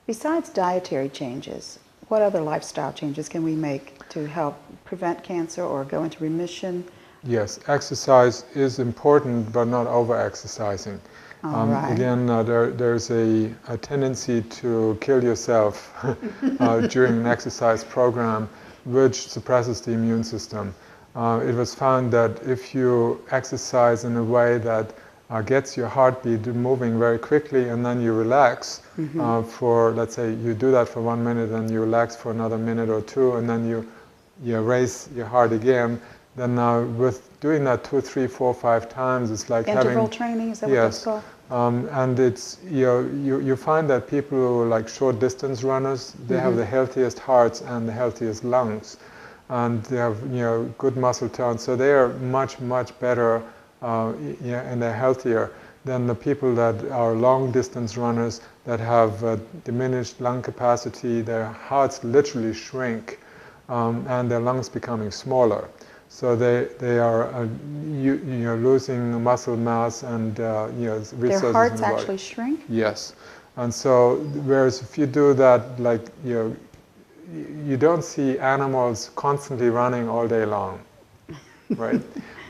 Besides dietary changes, what other lifestyle changes can we make to help prevent cancer or go into remission? Yes, exercise is important, but not over-exercising. Right. Again, there's a tendency to kill yourself during an exercise program, which suppresses the immune system. It was found that if you exercise in a way that gets your heartbeat moving very quickly, and then you relax for, let's say, you do that for 1 minute, and you relax for another minute or two, and then you raise your heart again. Then with doing that 2, 3, 4, 5 times, it's like interval training, is that what that's called? And it's you find that people who are like short distance runners, they have the healthiest hearts and the healthiest lungs, and they have good muscle tone, so they are much better and they're healthier than the people that are long distance runners that have diminished lung capacity. Their hearts literally shrink, and their lungs becoming smaller. So they are losing muscle mass and resources in the body. Their hearts actually shrink? Yes, and so whereas if you do that, like you don't see animals constantly running all day long, right?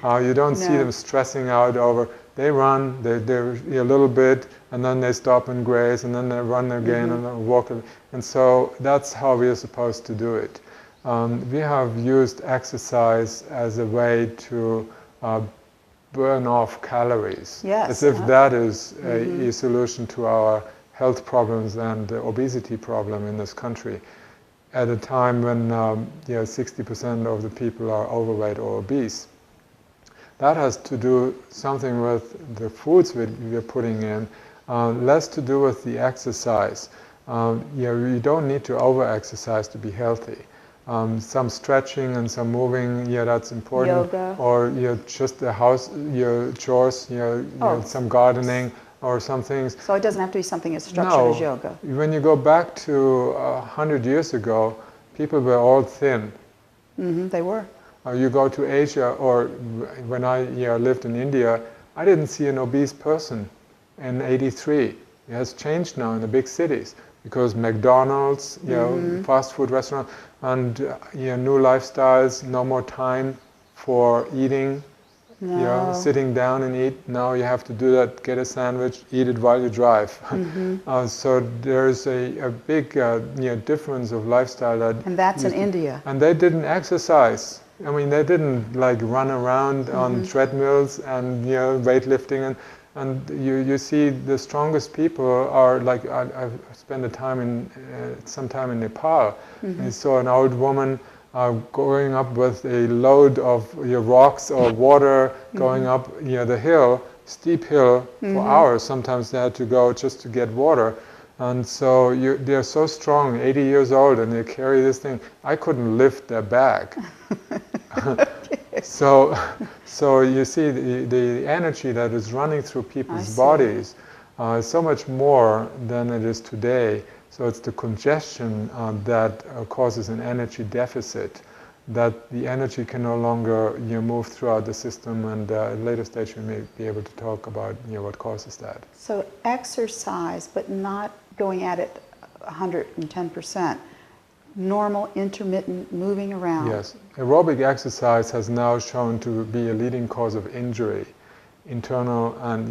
You don't see them stressing out over. They run, they're a little bit, and then they stop and graze, and then they run again and then walk, and so that's how we are supposed to do it. We have used exercise as a way to burn off calories, as if that is a solution to our health problems and the obesity problem in this country, at a time when 60% of the people are overweight or obese. That has to do something with the foods we're putting in, less to do with the exercise. You don't need to over-exercise to be healthy. Some stretching and some moving, that's important. Yoga. Or just the house, your chores, some gardening or some things. So it doesn't have to be something as structured as yoga. When you go back to 100 years ago, people were all thin. They were. You go to Asia, or when I lived in India, I didn't see an obese person in '83. It has changed now in the big cities, because McDonald's, fast food restaurants, and new lifestyles, no more time for eating, sitting down and eat. Now you have to do that, get a sandwich, eat it while you drive. So there's a big difference of lifestyle. And that's in India. And they didn't exercise. I mean, they didn't like run around on treadmills and weightlifting, and you see the strongest people are like, I've spent some time in Nepal. I saw an old woman going up with a load of rocks or water, going up the hill, steep hill, for hours. Sometimes they had to go just to get water. And so they're so strong, 80 years old, and they carry this thing. I couldn't lift their bag. So you see the energy that is running through people's bodies is so much more than it is today. So it's the congestion that causes an energy deficit, that the energy can no longer move throughout the system, and at a later stage we may be able to talk about what causes that. So exercise, but not going at it 110%. Normal, intermittent, moving around. Yes. Aerobic exercise has now shown to be a leading cause of injury, internal and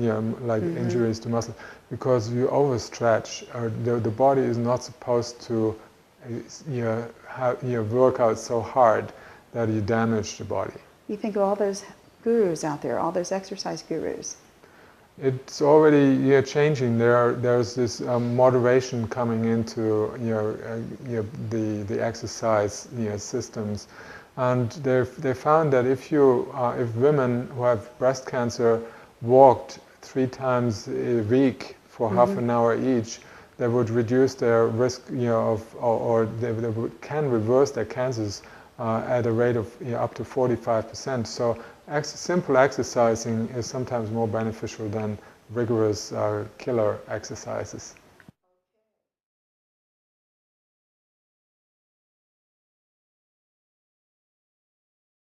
injuries to muscle, because you overstretch. The body is not supposed to work out so hard that you damage the body. You think of all those gurus out there, all those exercise gurus. It's already changing. There's this moderation coming into the exercise systems, and they found that if women who have breast cancer walked 3 times a week for half an hour each, they would reduce their risk or they can reverse their cancers at a rate of up to 45%. So simple exercising is sometimes more beneficial than rigorous killer exercises.